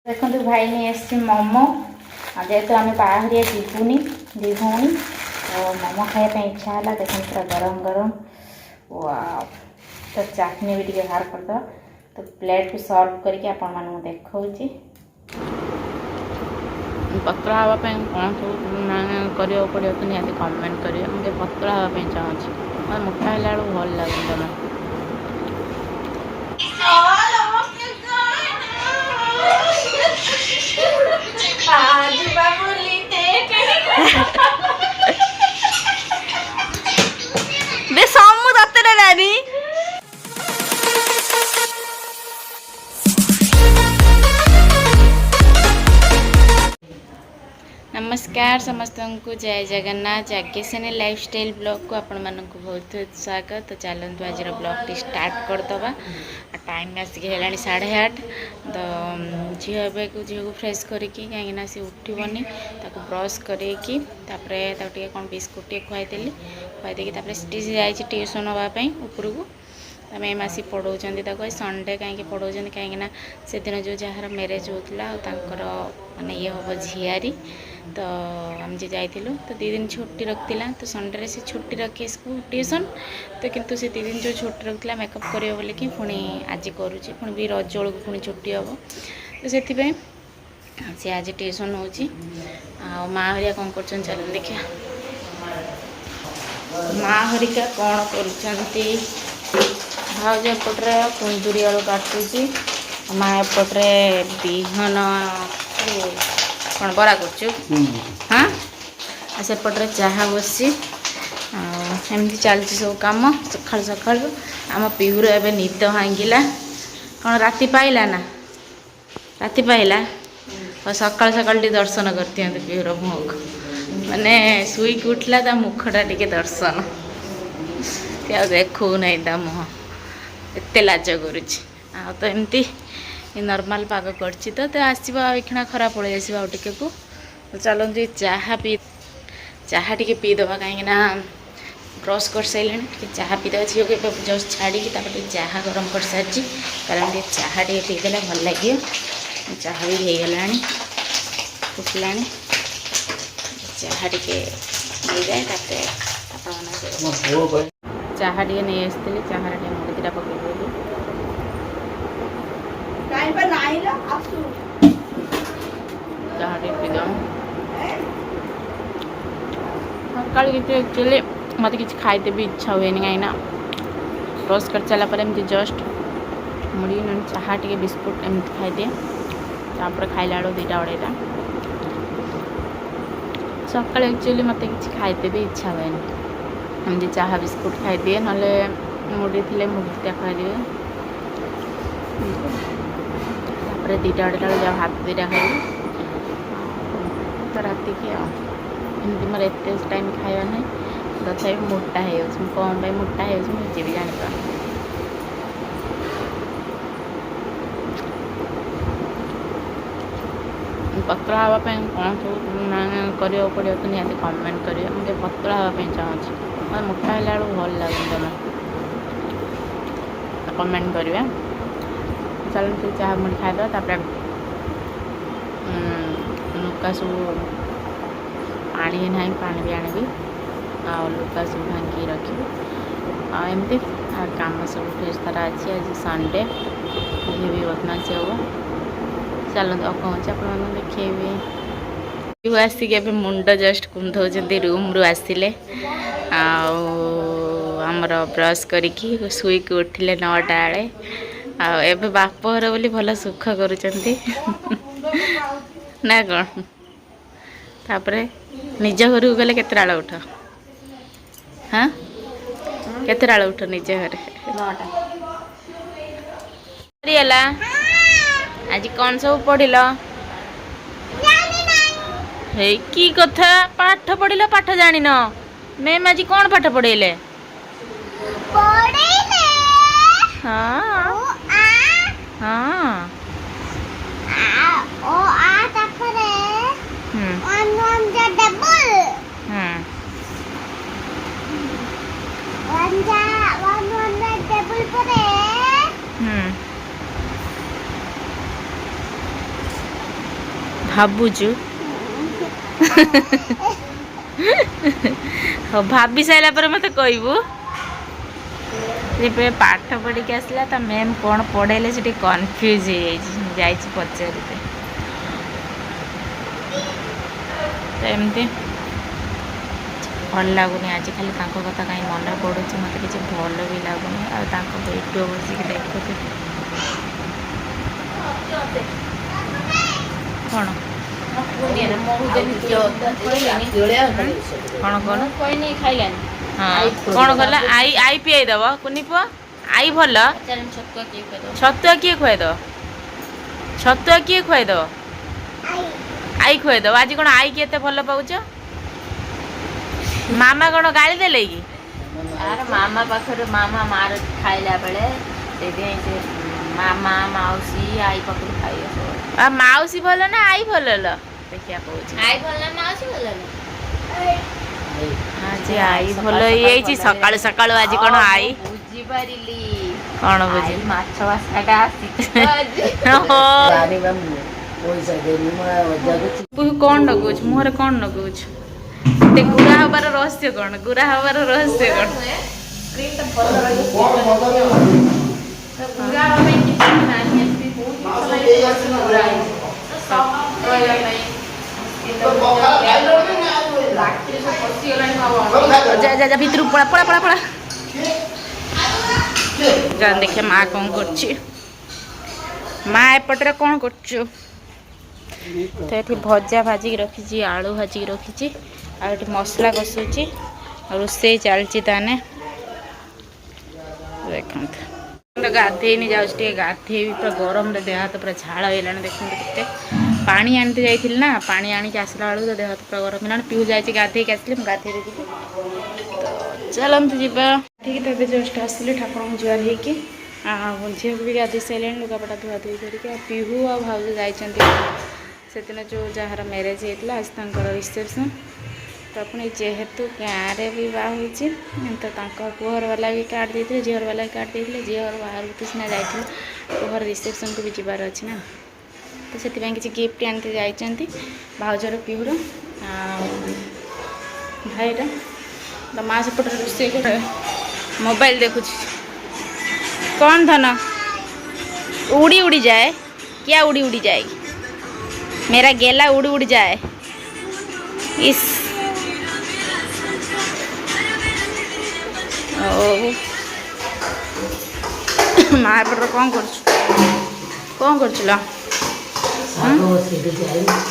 देखो भाई नहीं आसी मोमो जेहेतु आम बाहरिया जीवुनि दी भौणी तो मोमो खाया इच्छा है। देखो पूरा गरम गरम वाव। तो चटनी भी टे बाहर करद तो प्लेट को सर्व करके आपण देखा पतला हाँवाई कौन सब करा पड़ो तो निहती कमेंट करेंगे। मुझे पतला हाँवाई चाहूँगी मोटा है भल लगे जमा नमस्कार समस्त को जय जगन्नाथ जागेशनी लाइफस्टाइल ब्लॉग को आपण मानक बहुत स्वागत। तो चलतु आज ब्लॉग टी स्टार्ट करदे। टाइम आसिक है 8:30 तो झील को झील को फ्रेश करके कहीं सी उठबनी ब्रश करके कौन बिस्कुट खुआई खुआई जाए ट्यूशन हाँवाई उपरको मैम आसी पढ़ाऊँ संडे कहीं पढ़ाऊँ कहीं से दिन जो जार मैरेज होता माने ये हम झियारी तो आम जे जाइलु तो 2 दिन छुट्टी रखा तो संडे से छुट्टी रखे स्कूल ट्यूशन तो किंतु से 2 दिन जो छुट्टी रखा मेकअप कर बोल कि पुणी आज करुँच पुणी भी रज बेलू पुणी छुट्टी हम तो से सी आज ट्यूशन हो माँ हरिया कौन कर चल देखिए माँ हरिका कौन कर भाज एपट्रे कुंदुरी आलू काटुची माँ एपट्रे बिहन कौन बरा कर हाँ सेपट्रे चाह बसी एमती चलती सब कम सका सका आम पिहुर एवं निद भांगिला कौन राति पाइला ना राति पाइला और सका सका दर्शन कर दिखाते पिहुर मुख माने शुईक उठला ता मुखटा टे दर्शन देखू नहीं ता मुह एत लाज करुच्ची तो एमती नॉर्मल पाग कर आसो आखिणा खरा पड़े आसो टे को तो चलते चाह टे पीदे कहीं ब्रश कर सारे चाह पीदे झील को जस्ट छाड़ी चाह गरम कर सारी कारण चाह टे पीदे भल लगे चाह भी हो गला फुटला चाह टे नहीं जाए चाह टे नहीं आसती चाह टे मुड़ी दीटा पकड़ चाह टे पीद सका एक्चुअली मत कि खाईते भी इच्छा हुए कहीं ब्रश कर सारापर एमती जस्ट मुड़ी चाह टे बिस्कुट एमती खाईदिए खाइला बेलू 2टा 2:30 सका एक्चुअली मत कि खाईते भी इच्छा हुए एमती चाह बिस्कुट खाईदिए ना मुड़ी थी मुड़ी 2टा खाईदिए 2टा 2:30 जा भात 2टा खाई तो राति की एमती मोर एत टाइम खाଇବା ना तथा मोटा हो कौन भाई मोटा हो मुझे भी जापर पतला हाँवाई कौन सब करा पड़ो तो निहती कमेंट करेंगे। मुझे पतला हाँवाई चाहूँगी मोटा है भल लगे जमा कमेंट करेंगे। चलते चाह मुड़ी खाईदे लुका सब पानी ना पानी भी आनी आ लुका सब भांगी रखी एमती काम सब फेस तार अच्छी आज संडे ये भी बदमाशी हम चलते कौन आप देखेबी आसिक मुंड जस्ट कुंधौं रूम रू आसिले आमर ब्रश करी शुईक उठिले 9टा बेले एबे बापघर बोली भल सुख करुचंती ना कौन तापरे निज घर को गले केते उठ हाँ केते उठ निज घर 9टा आज कौन सब पढ़िल की कथा पाठ पढ़िल पाठ जानी न मैम आज कौन पाठ पढ़ेले हाँ हाँ ଭାବୁଛୁ ହଉ ଭାବି ସାରିଲା ପରେ ମୋତେ କହିବୁ। ଏବେ ପାଠ ପଢ଼ିକି ଆସିଲା ତା ମ୍ୟାମ୍ କ'ଣ ପଢ଼େଇଲେ ସେ ଟିକେ କନଫ୍ୟୁଜ୍ ହେଇଯାଇଛି, ଯାଇଛି ପଚାରିତେ। ତ ଏମିତି ଭଲ ଲାଗୁନି ଆଜି, ଖାଲି ତାଙ୍କ କଥା କାହିଁ ମନେ ପଡ଼ୁଛି, ମୋତେ କିଛି ଭଲ ବି ଲାଗୁନି। ଆଉ ତାଙ୍କ ଭିଡ଼ିଓ ବସିକି ଦେଖୁଛି କ'ଣ କ'ଣ ଖାଇଲାନି। ହଁ କ'ଣ କଲା? ଆଇ ପିଆଇ ଦେବ କୁନି ପୁଅ, ଆଇ ଭଲ। ଛତୁଆ କିଏ ଖୁଆଇଦେବ? ଛତୁଆ କିଏ ଖୁଆଇଦେବ? ଆଇ ଖୁଆଇଦେବ। ଆଜି କ'ଣ ଆଇକି ଏତେ ଭଲ ପାଉଛ? ମାମା କ'ଣ ଗାଳି ଦେଲେ କି? ଆରେ ମାମା ପାଖରେ ମାର ଖାଇଲା ବେଳେ ସେଇଥିପାଇଁ ସେ ମାମା ମାଉସୀ ଆଇ ପାଖରୁ ଖାଇବ। ଆଉ ମାଉସୀ ଭଲ ନା ଆଇ ଭଲ ଲ? ଦେଖିବା କହୁଛି ଆଇ ଭଲ ନା ମାଉସୀ ଭଲ ନା? ଆଜି ଆଇ ଭଲ ହେଇଯାଇଛି। ସକାଳୁ ସକାଳୁ ଆଜି କ'ଣ ଆଇ ବୁଝିପାରିଲି। କ'ଣ ବୁଝି? ମାଛ ଭାଷାଟା କ'ଣ ଲଗାଉଛୁ ମୁହଁରେ? କ'ଣ ଲଗାଉଛୁ? ଗୁରା ହବାର ରହସ୍ୟ କ'ଣ? ଗୁରା ହବାର ରହସ୍ୟ କ'ଣ? ଯା ଭିତରକୁ ପଳା ପଳା ପଳା ପଳା। ଯା ଦେଖିଆ ମା କ'ଣ କରୁଛି। ମା ଏପଟରେ କ'ଣ କରୁଛୁ? ତ ଏଠି ଭଜା ଭାଜିକି ରଖିଛି, ଆଳୁ ଭାଜିକି ରଖିଛି, ଆଉ ଏଠି ମସଲା କଷୁଛି, ଆଉ ରୋଷେଇ ଚାଲିଛି। ତାନେ ଦେଖନ୍ତୁ ଗାଧେଇନି, ଯାଉଛି ଟିକେ ଗାଧେଇବି। ପୁରା ଗରମରେ ଦେହ ହାତ ପୁରା ଝାଳ ହେଇଗଲାଣି। ଦେଖନ୍ତୁ କେତେ ପାଣି ଆଣିତେ ଯାଇଥିଲି ନା, ପାଣି ଆଣିକି ଆସିଲା ବେଳକୁ ଦେହ ହାତ ପୁରା ଗରମ ହେଲାଣି। ପିଉ ଯାଇଛି ଗାଧେଇକି ଆସିଲି, ମୁଁ ଗାଧେଇରେ ଯିବି। ତ ଚାଲନ୍ତୁ ଯିବା। ଠିକ୍ ତ ଏବେ ଜଷ୍ଟ ଆସିଲି ଠାକୁରଙ୍କୁ ଜୁହାର ହେଇକି। ଆଉ ଝିଅକୁ ବି ଗାଧେଇ ସାରିଲେଣି, ଲୁଗାପଟା ଧୁଆ ଧୁଇ କରିକି। ଆଉ ପିହୁ ଆଉ ଭାଉଜ ଯାଇଛନ୍ତି ସେଦିନ ଯେଉଁ ଯାହାର ମ୍ୟାରେଜ୍ ହେଇଥିଲା, ଆଜି ତାଙ୍କର ରିସେପସନ୍। ତ ପୁଣି ଯେହେତୁ ଗାଁରେ ବି ବାହା ହେଉଛି, ତ ତାଙ୍କ ପୁଅର ବାଲା ବି କାର୍ଡ଼ ଦେଇଥିଲେ, ଝିଅର ବାଲା ବି କାର୍ଡ଼ ଦେଇଥିଲେ। ଝିଅର ବାହାରକୁ ତ ସିନା ଯାଇଥିଲେ, ପୁଅର ରିସେପସନ୍କୁ ବି ଯିବାର ଅଛି ନା, ତ ସେଥିପାଇଁ କିଛି ଗିଫ୍ଟ ଆଣିତେ ଯାଇଛନ୍ତି। ଭାଉଜର ପିହୁର ଆଉ ଭାଇର। ତ ମା ସେପଟରେ ରୋଷେଇ କରେ, ମୋବାଇଲ ଦେଖୁଛି। କ'ଣ ଧନ उड़ी उड़ी जाए? क्या उड़ी उड़ी जाएगी? मेरा गेला उड़ उड़ जाए। इस माँ एपटर कौन कर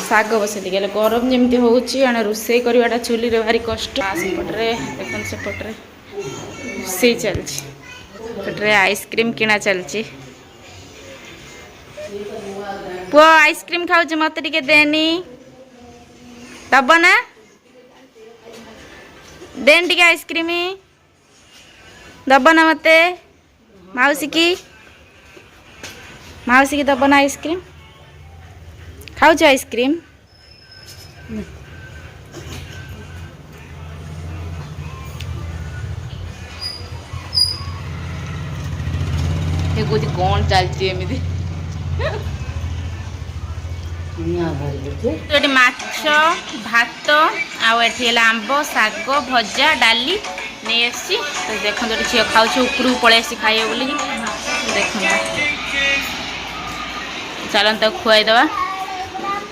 शाग बसई गले गरम जमी हूँ रोसे करवाटा चुली भारी कष्ट। सेपटे देख सेपटे रोसे चलते आइसक्रीम किना चलती। पुओ आइसक्रीम खाऊँ मत टे देनी दब ना देन टे आइसक्रीम दब ना मत मौसी की दब ना आइसक्रीम खाऊँ आइसक्रीम कौन चलती एमती माछ भात आठ आंब शाग भजा डाली नहीं आसी। तो देखो झील खाऊ ऊपर पलि आसी खाइए बोली देख चलते खुआईदे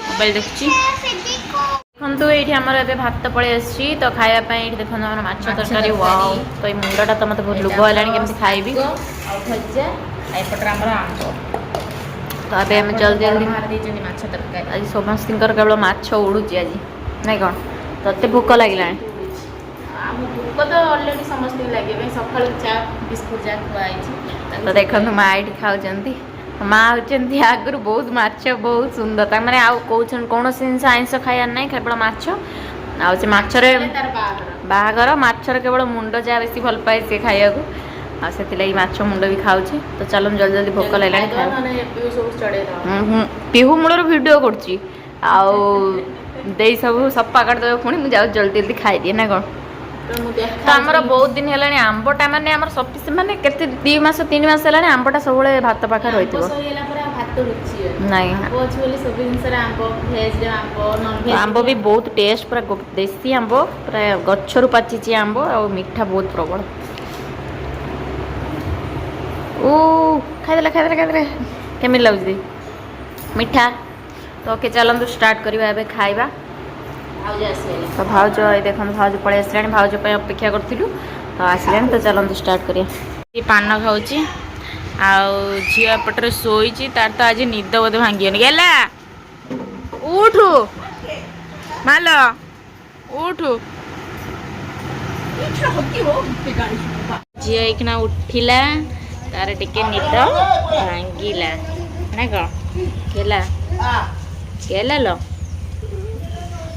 मोबाइल देखुची। देखो ये आमर ए भात पलि आसी तो खायापी देखो माछ तरकारी वाओ। तो ये मुंडा तो मतलब बहुत लोभ है केमती खाइबी भजा एपटे आम आंब। तो अभी आम जल्दी जल्दी मार दी माछ तरकारी। आज समस्त केवल माछ उड़ूची आज नहीं कौन ते भोक लगे भोक तो अलरेडी समस्त लगे सका चा बिस्कुट जा खुआई। तो देखो माँ ये खाऊँ माँ होती आगु बहुत माछ बहुत सुंदर मैंने आउ कौन जिन आइंस खाया ना केवल माछ आछरे बाहागर माछर केवल मुंड जहाँ बेसी भल पाए सी खाया से माछ मुंड भी खाऊँ। तो चलो जल्दी जल्दी भोक लगे पिहू मूलर वीडियो करुच्ची सब सफा करदे पुणी मुझे जल्दी जल्दी खाई दिए ना कौन। तो आमर बहुत दिन है आंबटा माने सफिसी माने केते 2 मास 3 मास है आंबटा सब भात पाखे रही ପାଟିରୁ ରୁଚିବନି। ନାଇଁ ଆମ୍ବ ଅଛି ବୋଲି ସବୁ ଜିନିଷରେ ଆମ୍ବ, ଭେଜରେ ଆମ୍ବ, ନନଭେଜ ଆମ୍ବ ବି ବହୁତ ଟେଷ୍ଟ, ପୁରା ଦେଶୀ ଆମ୍ବ, ପୁରା ଗଛରୁ ପାଚିଛି ଆମ୍ବ, ଆଉ ମିଠା ବହୁତ ପ୍ରବଳ। ଓ ଖାଇଦେଲେ ଖାଇଦେଲେ ଖାଇଦେଲେ। କେମିତି ଲାଗୁଛି ମିଠା? ତ ଓକେ ଚାଲନ୍ତୁ ଷ୍ଟାର୍ଟ କରିବା ଏବେ ଖାଇବା। ଭାଉଜ ଆସିଗଲେ। ତ ଭାଉଜ ଏଇ ଦେଖନ୍ତୁ ଭାଉଜ ପଳେଇ ଆସିଲାଣି, ଭାଉଜ ପାଇଁ ଅପେକ୍ଷା କରିଥିଲୁ ତ ଆସିଲାଣି। ତ ଚାଲନ୍ତୁ ଷ୍ଟାର୍ଟ କରିବା। ପାନ ଖାଉଛି ଆଉ ଝିଅ ଏପଟରେ ଶୋଇଛି, ତାର ତ ଆଜି ନିଦ ବୋଧେ ଭାଙ୍ଗିବନି। ଗେଲା ଉଠୁ ମାଲ ଉଠୁ। ଝିଅ ଏଇଖିନା ଉଠିଲା, ତାର ଟିକେ ନିଦ ଭାଙ୍ଗିଲା ନା କଣ? ଗେଲା ଗେଲା ଲ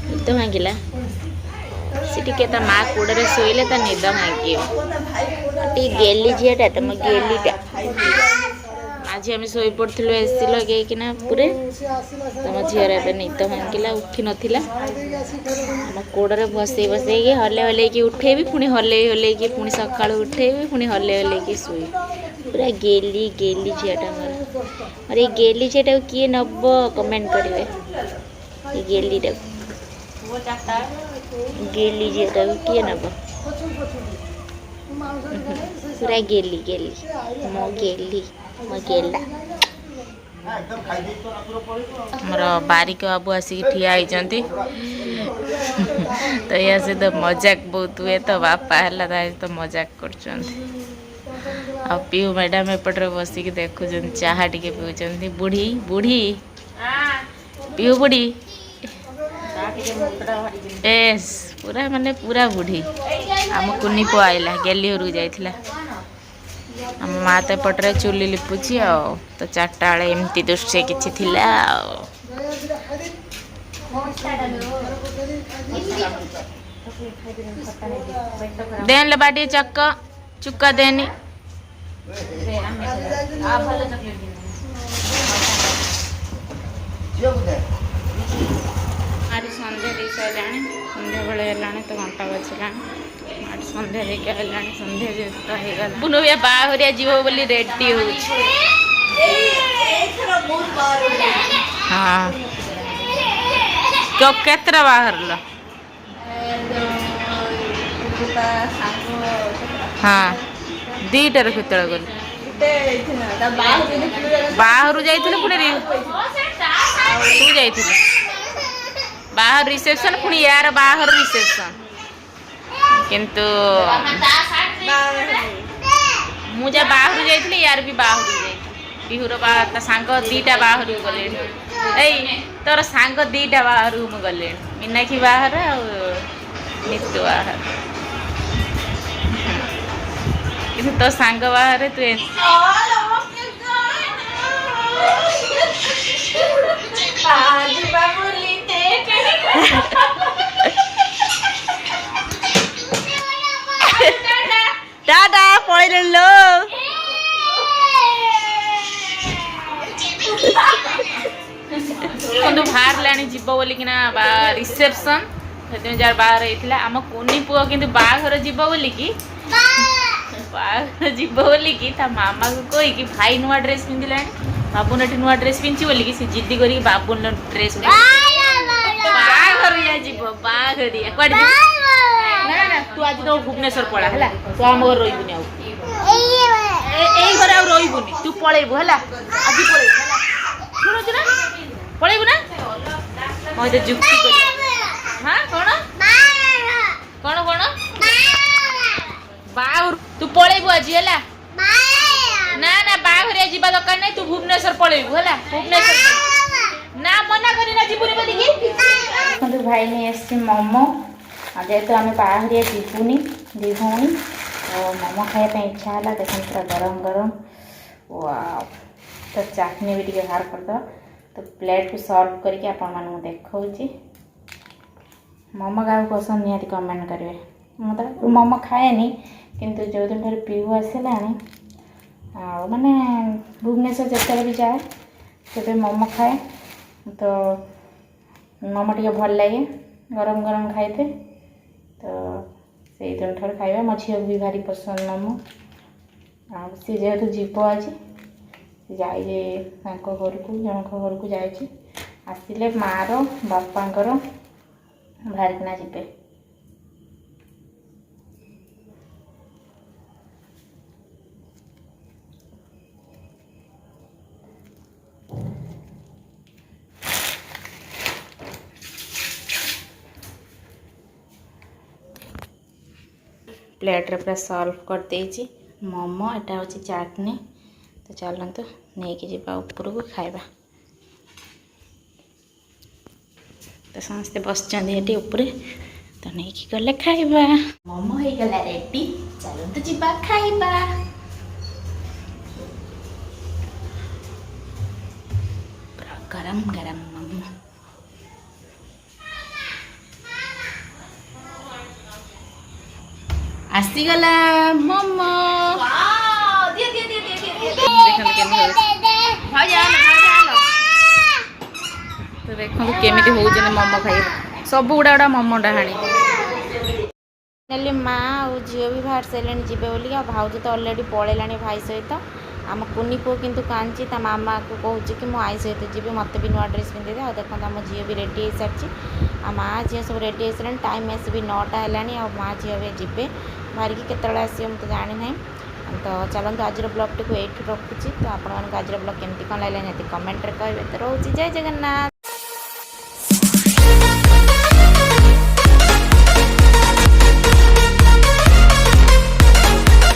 ନିଦ ଭାଙ୍ଗିଲା। ସେ ଟିକେ ତା ମା କୋଡ଼ରେ ଶୋଇଲେ ତା ନିଦ ଭାଙ୍ଗିବ। ଟିକେ ଗେଲି ଝିଅଟା, ତମ ଗେଲିଟା। ଆଜି ଆମେ ଶୋଇପଡ଼ିଥିଲୁ ଏସି ଲଗେଇକିନା ପୁରା। ତମ ଝିଅର ଏବେ ନିଦ ଭାଙ୍ଗିଲା, ଉଠି ନଥିଲା। ଆମ କୋଡ଼ରେ ବସେଇ ବସେଇକି ହଲେଇ ହଲେଇକି ଉଠେଇବି, ପୁଣି ହଲେଇ ହଲେଇକି ପୁଣି ସକାଳୁ ଉଠେଇବି, ପୁଣି ହଲେଇ ହଲେଇକି ଶୋଇବି। ପୁରା ଗେଲି ଗେଲି ଝିଅଟା ମୋର। ଆରେ ଏଇ ଗେଲି ଝିଅଟାକୁ କିଏ ନବ କମେଣ୍ଟ କରିବେ। ଏ ଗେଲିଟାକୁ, ଗେଲି ଝିଅଟାକୁ କିଏ ନବ? ପୁରା ଗେଲି ଗେଲି, ମୋ ଗେଲି, ମୋ ଗେଲା। ଆମର ବାରିକ ବାବୁ ଆସିକି ଠିଆ ହେଇଛନ୍ତି। ତ ୟା ସହିତ ମଜାକ ବହୁତ ହୁଏ, ତ ବାପା ହେଲା ତା ସହିତ ମଜାକ କରୁଛନ୍ତି। ଆଉ ପିଉ ମ୍ୟାଡ଼ାମ ଏପଟରେ ବସିକି ଦେଖୁଛନ୍ତି, ଚାହା ଟିକେ ପିଉଛନ୍ତି। ବୁଢ଼ୀ ବୁଢ଼ୀ ପିଉ ବୁଢ଼ୀ ଏସ୍ ପୁରା ମାନେ ପୁରା ବୁଢ଼ୀ। ଆମ କୁନି ପୁଅ ଆଇଲା, ଗେଲି ଘରକୁ ଯାଇଥିଲା। ଆମ ମା ତ ଏପଟରେ ଚୁଲି ଲିପୁଛି ଆଉ। ତ 4ଟା ବେଳେ ଏମିତି ଦୃଶ୍ୟ କିଛି ଥିଲା ଆଉ। ଦେଲେ ବା ଟିକେ ଚକ ଚୁକା ଦେନି। ଆଜି ସନ୍ଧ୍ୟା ଦେଇ ସାରିଲାଣି, ସନ୍ଧ୍ୟାବେଳେ ହେଲାଣି ତ ଘଣ୍ଟା ବାଜିଲାଣି। ଆଜି ସନ୍ଧ୍ୟା ଦେଇକି ହେଲାଣି, ସନ୍ଧ୍ୟା ଯେହେତୁ ହେଇଗଲା। ବୁନୁ ଭैया ବାହାଘରିଆ ଯିବ ବୋଲି ରେଡି ହଉଛି। ହଁ କେତେଟା ବାହାଘର? ହଁ 2ଟାରେ କେତେବେଳେ ଗଲି? ବାହାଘରୁ ଯାଇଥିଲୁ ପୁଣି ତୁ ଯାଇଥିଲୁ ବାହାଘର ରିସେପସନ, ପୁଣି ୟାର ବାହାଘର ରିସେପସନ। କିନ୍ତୁ ମୁଁ ଯା ବାହାଘରୁ ଯାଇଥିଲି, ୟାର ବି ବାହାଘରକୁ ଯାଇଥିଲି। ବିହୁର ତା ସାଙ୍ଗ 2ଟା ବାହାଘରକୁ ଗଲେଣି। ଏଇ ତୋର ସାଙ୍ଗ 2ଟା ବାହାଘରକୁ ମୁଁ ଗଲେଣି। ମୀନାକ୍ଷୀ ବାହାଘର ଆଉ ନିତୁ ବାହାଘର। କିନ୍ତୁ ତୋ ସାଙ୍ଗ ବାହାଘରରେ ତୁ ଟାଟା ପଳେଇଲେଣି ଲୋ। କିନ୍ତୁ ବାହାରିଲାଣି ଯିବ ବୋଲିକିନା ରିସେପସନ। ସେଥିପାଇଁ ଯାହାର ବାହାଘର ହେଇଥିଲା, ଆମ କୁନି ପୁଅ କିନ୍ତୁ ବାହାଘର ଯିବ ବୋଲିକି ତା ମାମାକୁ କହିକି, ଭାଇ ନୂଆ ଡ୍ରେସ୍ ପିନ୍ଧିଲାଣି, ବାବୁନ ଏଠି ନୂଆ ଡ୍ରେସ୍ ପିନ୍ଧିଛି ବୋଲିକି ସେ ଜିଦ୍ଦି କରିକି ବାବୁନ ଡ୍ରେସ୍ ବାହାଘରିଆ ଯିବ। ବାହାଘରିଆ କୁଆଡେ ଯିବ? ନା ନା ତୁ ଆଜି ତ ଭୁବନେଶ୍ୱର ପଳା ହେଲା, ତୁ ଆମ ଘରେ ରହିବୁନି ଆଉ। ଏଇ ଘରେ ଆଉ ରହିବୁନି, ତୁ ପଳେଇବୁ ହେଲା, ଆଜି ପଳେଇବୁ ହେଲା। ଶୁଣୁଛୁ ନା, ପଳେଇବୁ ନା? ମତେ ଯୁକ୍ତି କରି ହଁ କଣ କଣ କଣ ବାହାଘର ତୁ ପଳେଇବୁ ଆଜି ହେଲା। ନା ନା ବାହାଘରିଆ ଯିବା ଦରକାର ନାହିଁ, ତୁ ଭୁବନେଶ୍ୱର ପଳେଇବୁ ହେଲା। ଭୁବନେଶ୍ୱର ନା ମନା କରିନା ଯିବୁନି ବୋଲିକି। ଦେଖନ୍ତୁ ଭାଇ ନେଇ ଆସିଛି ମୋମୋ। ଆଉ ଯେହେତୁ ଆମେ ବାହାଘରିଆ ଯିବୁନି 2 ଭଉଣୀ, ତ ମୋମୋ ଖାଇବା ପାଇଁ ଇଚ୍ଛା ହେଲା। ଦେଖନ୍ତୁ ପୁରା ଗରମ ଗରମ। ୱାଓ। ତ ଚାଟନି ବି ଟିକେ ବାହାର କରିଦେବା। ତ ପ୍ଲେଟ୍କୁ ସର୍ଭ କରିକି ଆପଣମାନଙ୍କୁ ଦେଖାଉଛି। ମୋମୋ କାହାକୁ ପସନ୍ଦ ନିହାତି କମେଣ୍ଟ କରିବେ। ମୁଁ ତ ମୋମୋ ଖାଏନି, କିନ୍ତୁ ଯେଉଁଦିନ ଠାରୁ ପିଉ ଆସିଲାଣି, ଆଉ ମାନେ ଭୁବନେଶ୍ୱର ଯେତେବେଳେ ବି ଯାଏ ସେବେ ମୋମୋ ଖାଏ। ତ ମୋମୋ ଟିକେ ଭଲ ଲାଗେ, ଗରମ ଗରମ ଖାଇତେ। ତ ସେଇଦିନ ଠାରୁ ଖାଇବା। ମୋ ଝିଅକୁ ବି ଭାରି ପସନ୍ଦ ମୋମୋ। ଆଉ ସେ ଯେହେତୁ ଯିବ ଆଜି, जाए घर को जनक घर को जाए आसिले मार बापांकर बाहरिकना जीवे प्लेट रे पूरा सॉल्व कर देछि मोमो एटा होछि चटनी तो चलतु नहीं कि जीवा ऊपर को खाइबा तो समस्ते बसचंदी ऊपर तो नहीं कि गले खाइबा मोमो हो गला रेडी चलतु जीवा खाइबा पूरा गरम गरम मोमो आसीगला मोमो तो देखो केमी हो मोमो खाई सब गुड़ा गुड़ा मोमो डाणी माँ और झील भी बाहर सारे जी बोलिक भाज तो अलरेडी पलैला भाई सहित आम कुनी पुओ कितु कांची ता मामा को कहूँ कि मुझे आई सहित जी मत भी नुआ ड्रेस पिंधे दे देखो आम झील भी रेडी हो सारी आ माँ झील सब रेडी हो सारे टाइम आस भी 9टा है माँ झील भी जी बाहर के आसो मुझे जानी ना तो चलते आज ब्लॉग टी ये रखुच्छी तो आपको आज ब्लॉग केमती कौन लगे निहती कमेंट कहे तो रोचे जय जगन्नाथ।